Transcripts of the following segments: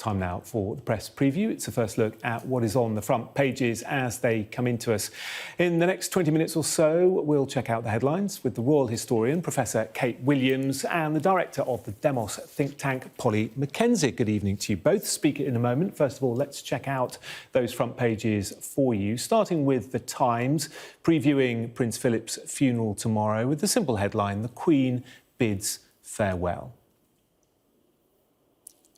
Time now for the press preview. It's a first look at what is on the front pages as they come into us. In the next 20 minutes or so, we'll check out the headlines with the royal historian, Professor Kate Williams, and the director of the Demos think tank, Polly Mackenzie. Good evening to you both. Speak in a moment. First of all, let's check out those front pages for you, starting with the Times, previewing Prince Philip's funeral tomorrow with the simple headline, "The Queen bids farewell."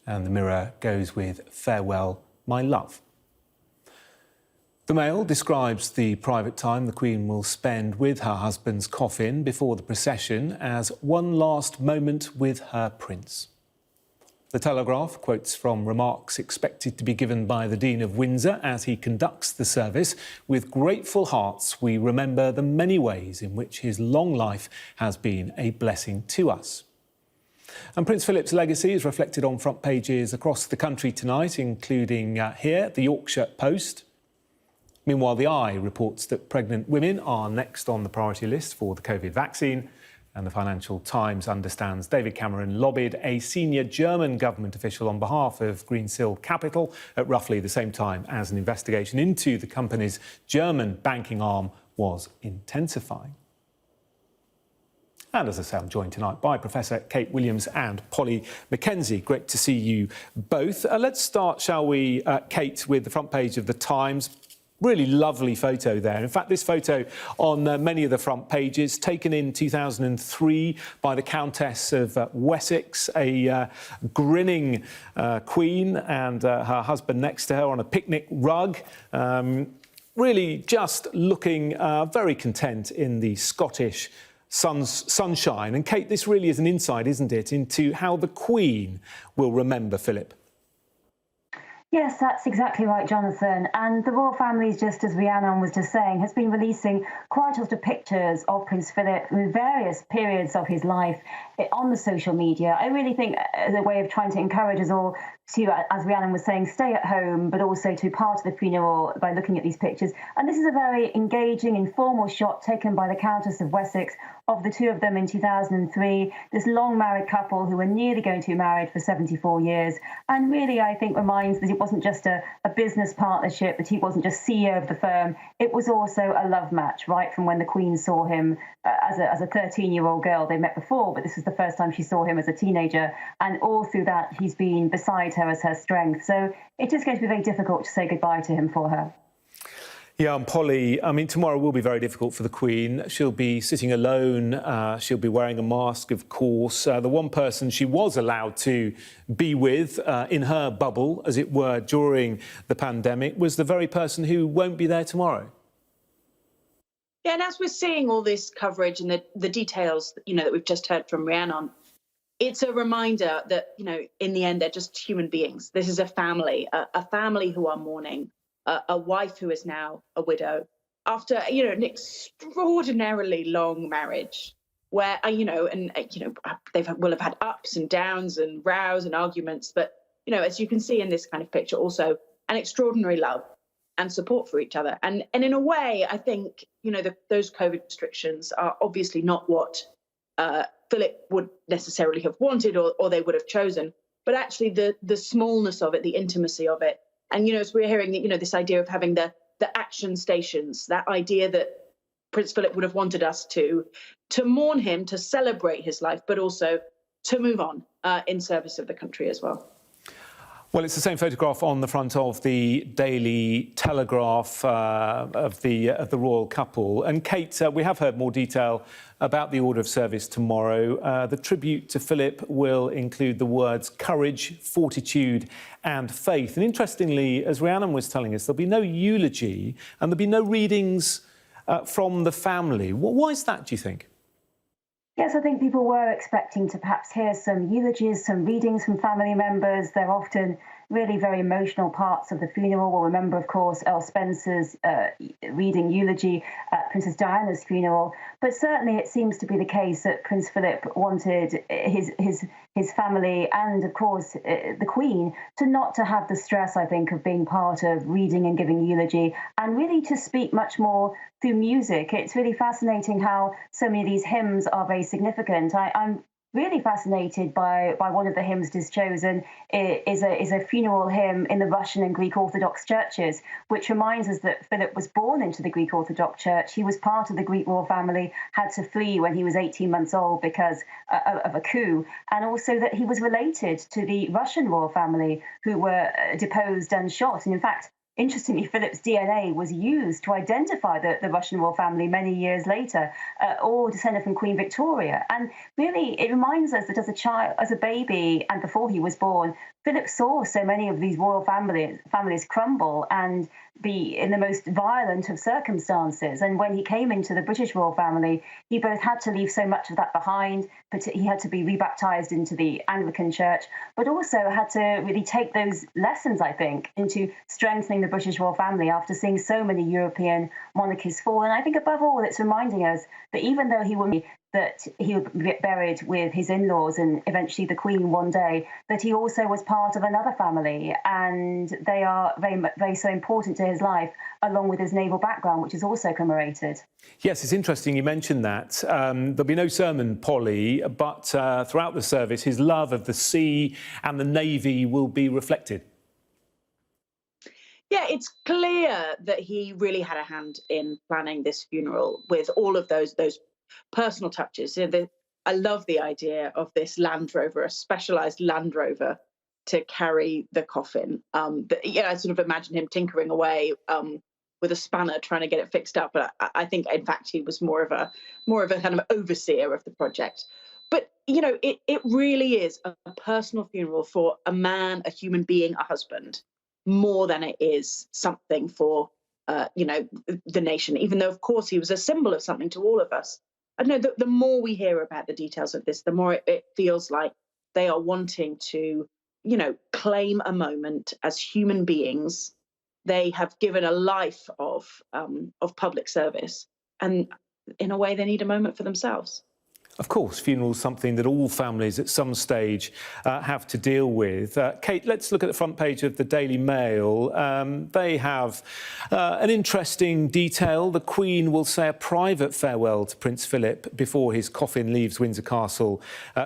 And the Mirror goes with "Farewell, my love." The Mail describes the private time the Queen will spend with her husband's coffin before the procession as one last moment with her prince. The Telegraph quotes from remarks expected to be given by the Dean of Windsor as he conducts the service. "With grateful hearts, we remember the many ways in which his long life has been a blessing to us." And Prince Philip's legacy is reflected on front pages across the country tonight, including here, the Yorkshire Post. Meanwhile, the Eye reports that pregnant women are next on the priority list for the COVID vaccine. And the Financial Times understands David Cameron lobbied a senior German government official on behalf of Greensill Capital at roughly the same time as an investigation into the company's German banking arm was intensifying. And as I say, I'm joined tonight by Professor Kate Williams and Polly Mackenzie. Great to see you both. Let's start, shall we, Kate, with the front page of the Times. Really lovely photo there. In fact, this photo on many of the front pages, taken in 2003 by the Countess of Wessex, a grinning Queen and her husband next to her on a picnic rug. Really just looking very content in the Scottish sunshine. And Kate, this really is an insight, isn't it, into how the Queen will remember Philip? Yes, that's exactly right, Jonathan. And the royal family, just as Rhiannon was just saying, has been releasing quite a lot of pictures of Prince Philip with various periods of his life on the social media. I really think as a way of trying to encourage us all to, as Rhiannon was saying, stay at home, but also to part of the funeral by looking at these pictures. And this is a very engaging, informal shot taken by the Countess of Wessex of the two of them in 2003, this long married couple who were nearly going to be married for 74 years. And really, I think, reminds that it wasn't just a business partnership, that he wasn't just CEO of the firm. It was also a love match, right from when the Queen saw him as a 13-year-old girl. They met before, but this was the first time she saw him as a teenager. And all through that, he's been beside her as her strength. So it is going to be very difficult to say goodbye to him for her. Yeah, and Polly, I mean, tomorrow will be very difficult for the Queen. She'll be sitting alone. She'll be wearing a mask, of course. The one person she was allowed to be with in her bubble, as it were, during the pandemic, was the very person who won't be there tomorrow. Yeah, and as we're seeing all this coverage and the details, that we've just heard from Rhiannon, it's a reminder that, in the end, they're just human beings. This is a family who are mourning. A wife who is now a widow after, an extraordinarily long marriage where, they will have had ups and downs and rows and arguments. But, as you can see in this kind of picture, also an extraordinary love and support for each other. And in a way, I think, those COVID restrictions are obviously not what Philip would necessarily have wanted or they would have chosen. But actually the smallness of it, the intimacy of it. And, as we're hearing, this idea of having the action stations, that idea that Prince Philip would have wanted us to mourn him, to celebrate his life, but also to move on in service of the country as well. Well, it's the same photograph on the front of the Daily Telegraph of the royal couple. And Kate, we have heard more detail about the order of service tomorrow. The tribute to Philip will include the words courage, fortitude and faith. And interestingly, as Rhiannon was telling us, there'll be no eulogy and there'll be no readings from the family. Why is that, do you think? Yes, I think people were expecting to perhaps hear some eulogies, some readings from family members. They're often really very emotional parts of the funeral. We'll remember, of course, Earl Spencer's reading eulogy at Princess Diana's funeral. But certainly it seems to be the case that Prince Philip wanted his family and, of course, the Queen to have the stress, I think, of being part of reading and giving eulogy and really to speak much more through music. It's really fascinating how so many of these hymns are very significant. I'm really fascinated by one of the hymns just chosen. It is a funeral hymn in the Russian and Greek Orthodox churches, which reminds us that Philip was born into the Greek Orthodox Church. He was part of the Greek royal family, had to flee when he was 18 months old because of a coup, and also that he was related to the Russian royal family who were deposed and shot. And in fact, interestingly, Philip's DNA was used to identify the Russian royal family many years later, all descended from Queen Victoria. And really, it reminds us that as a child, as a baby, and before he was born, Philip saw so many of these royal families crumble and be in the most violent of circumstances. And when he came into the British royal family, he both had to leave so much of that behind, but he had to be rebaptized into the Anglican Church, but also had to really take those lessons, I think, into strengthening the British royal family after seeing so many European monarchies fall. And I think above all, it's reminding us that even though he would be buried with his in-laws and eventually the Queen one day, that he also was part of another family, and they are very so important to his life, along with his naval background, which is also commemorated. Yes, it's interesting you mentioned that. There'll be no sermon, Polly, but throughout the service, his love of the sea and the Navy will be reflected. Yeah, it's clear that he really had a hand in planning this funeral with all of those personal touches. I love the idea of this Land Rover, a specialised Land Rover, to carry the coffin. I sort of imagine him tinkering away with a spanner trying to get it fixed up. But I think, in fact, he was more of a kind of overseer of the project. But it really is a personal funeral for a man, a human being, a husband, more than it is something for the nation. Even though, of course, he was a symbol of something to all of us. I know that the more we hear about the details of this, the more it feels like they are wanting to, claim a moment as human beings. They have given a life of public service, and in a way, they need a moment for themselves. Of course, funeral's something that all families at some stage have to deal with. Kate, let's look at the front page of the Daily Mail. They have an interesting detail. The Queen will say a private farewell to Prince Philip before his coffin leaves Windsor Castle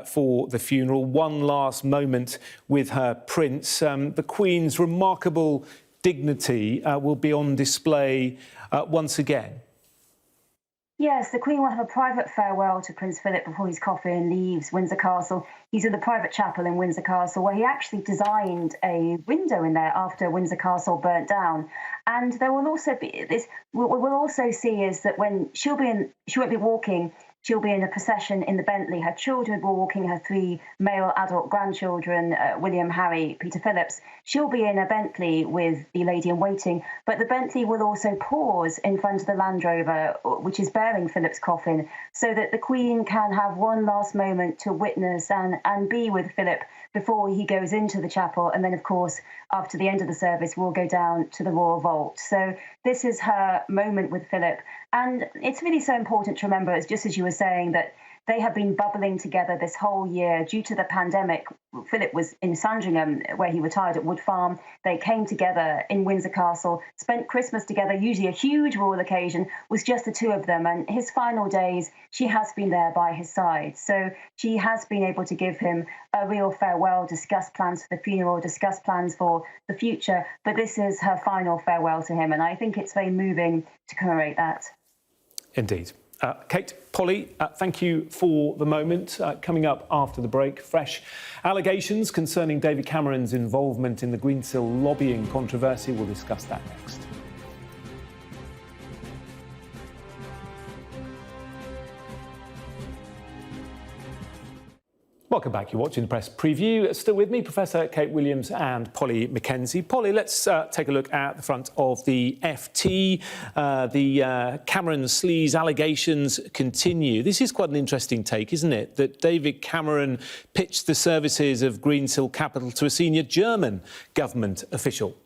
for the funeral. One last moment with her prince. The Queen's remarkable dignity will be on display once again. Yes, the Queen will have a private farewell to Prince Philip before his coffin leaves Windsor Castle. He's in the private chapel in Windsor Castle, where he actually designed a window in there after Windsor Castle burnt down. And there will also be this. What we'll also see is that when she won't be walking. She'll be in a procession in the Bentley. Her children will be walking, her 3 male adult grandchildren, William, Harry, Peter Phillips. She'll be in a Bentley with the lady in waiting, but the Bentley will also pause in front of the Land Rover, which is bearing Philip's coffin, so that the Queen can have one last moment to witness and be with Philip before he goes into the chapel. And then, of course, after the end of the service, we'll go down to the Royal Vault. So this is her moment with Philip. And it's really so important to remember, just as you were saying, that they have been bubbling together this whole year due to the pandemic. Philip was in Sandringham, where he retired at Wood Farm. They came together in Windsor Castle, spent Christmas together, usually a huge royal occasion, was just the two of them. And his final days, she has been there by his side. So she has been able to give him a real farewell, discuss plans for the funeral, discuss plans for the future. But this is her final farewell to him. And I think it's very moving to commemorate that. Indeed. Kate, Polly, thank you for the moment. Coming up after the break, fresh allegations concerning David Cameron's involvement in the Greensill lobbying controversy. We'll discuss that next. Welcome back. You're watching the Press Preview. Still with me, Professor Kate Williams and Polly Mackenzie. Polly, let's take a look at the front of the FT. The Cameron sleaze allegations continue. This is quite an interesting take, isn't it? That David Cameron pitched the services of Greensill Capital to a senior German government official.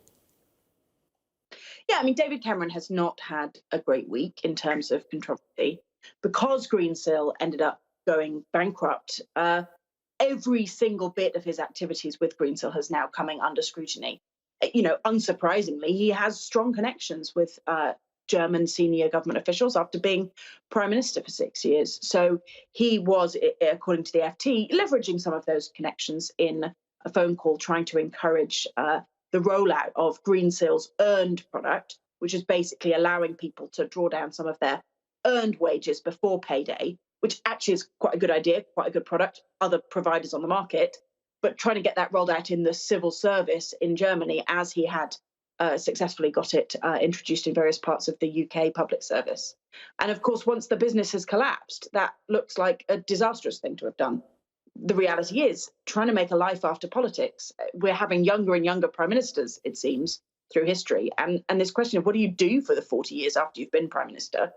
Yeah, I mean, David Cameron has not had a great week in terms of controversy. Because Greensill ended up going bankrupt, every single bit of his activities with Greensill has now coming under scrutiny. Unsurprisingly, he has strong connections with German senior government officials after being prime minister for 6 years. So he was, according to the FT, leveraging some of those connections in a phone call trying to encourage the rollout of Greensill's earned product, which is basically allowing people to draw down some of their earned wages before payday, which actually is quite a good idea, quite a good product, other providers on the market, but trying to get that rolled out in the civil service in Germany as he had successfully got it introduced in various parts of the UK public service. And of course, once the business has collapsed, that looks like a disastrous thing to have done. The reality is, trying to make a life after politics, we're having younger and younger prime ministers, it seems, through history. And this question of what do you do for the 40 years after you've been prime minister?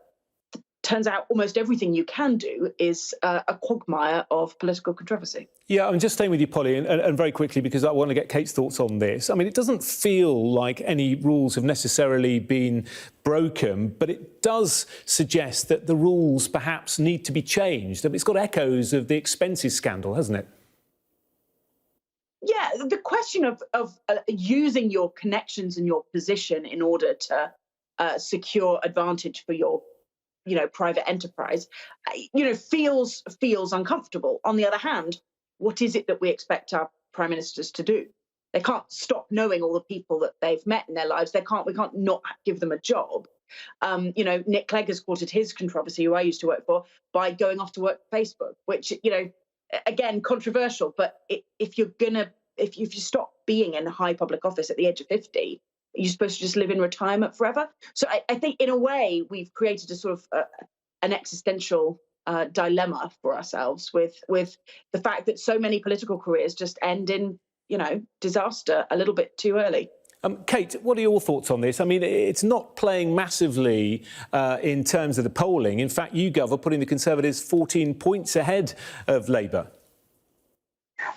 Turns out almost everything you can do is a quagmire of political controversy. Yeah, I'm just staying with you, Polly, and very quickly, because I want to get Kate's thoughts on this. I mean, it doesn't feel like any rules have necessarily been broken, but it does suggest that the rules perhaps need to be changed. It's got echoes of the expenses scandal, hasn't it? Yeah, the question of using your connections and your position in order to secure advantage for your private enterprise, feels uncomfortable. On the other hand, what is it that we expect our prime ministers to do? They can't stop knowing all the people that they've met in their lives. We can't not give them a job. Nick Clegg has courted his controversy, who I used to work for, by going off to work for Facebook, which, again, controversial. But if you stop being in a high public office at the age of 50, you're supposed to just live in retirement forever. So I think, in a way, we've created a sort of an existential dilemma for ourselves with the fact that so many political careers just end in, disaster a little bit too early. Kate, what are your thoughts on this? I mean, it's not playing massively in terms of the polling. In fact, YouGov are putting the Conservatives 14 points ahead of Labour.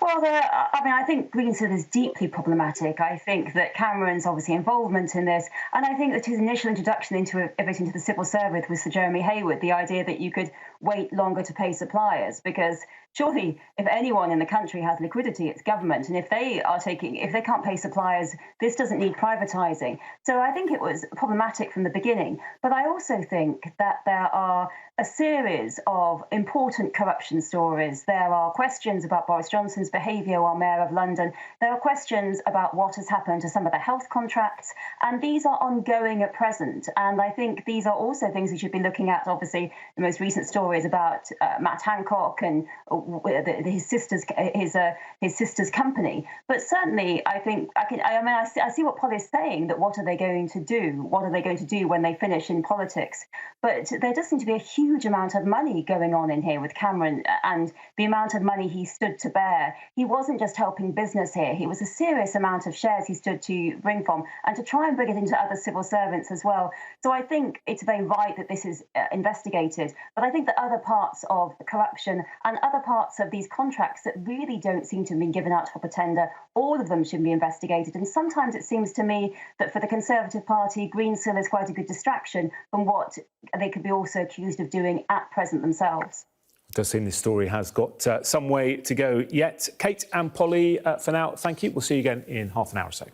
Well, I think Greensill is deeply problematic. I think that Cameron's obviously involvement in this, and I think that his initial introduction into everything to the civil service was Sir Jeremy Hayward, the idea that you could wait longer to pay suppliers, because surely if anyone in the country has liquidity, it's government, and if they can't pay suppliers, this doesn't need privatising. So I think it was problematic from the beginning. But I also think that there are a series of important corruption stories. There are questions about Boris Johnson's behaviour while Mayor of London. There are questions about what has happened to some of the health contracts. And these are ongoing at present. And I think these are also things we should be looking at. Obviously, the most recent stories about Matt Hancock and his sister's company. But certainly, I think I see what Polly is saying, that what are they going to do? What are they going to do when they finish in politics? But there does seem to be a huge amount of money going on in here with Cameron, and the amount of money he stood to bear. He wasn't just helping business here. He was a serious amount of shares he stood to bring from, and to try and bring it into other civil servants as well. So I think it's very right that this is investigated. But I think that other parts of corruption and other parts of these contracts that really don't seem to have been given out for tender, all of them should be investigated. And sometimes it seems to me that for the Conservative Party, Greensill is quite a good distraction from what they could be also accused of doing at present themselves. It does seem this story has got some way to go yet. Kate and Polly, for now, thank you. We'll see you again in half an hour or so.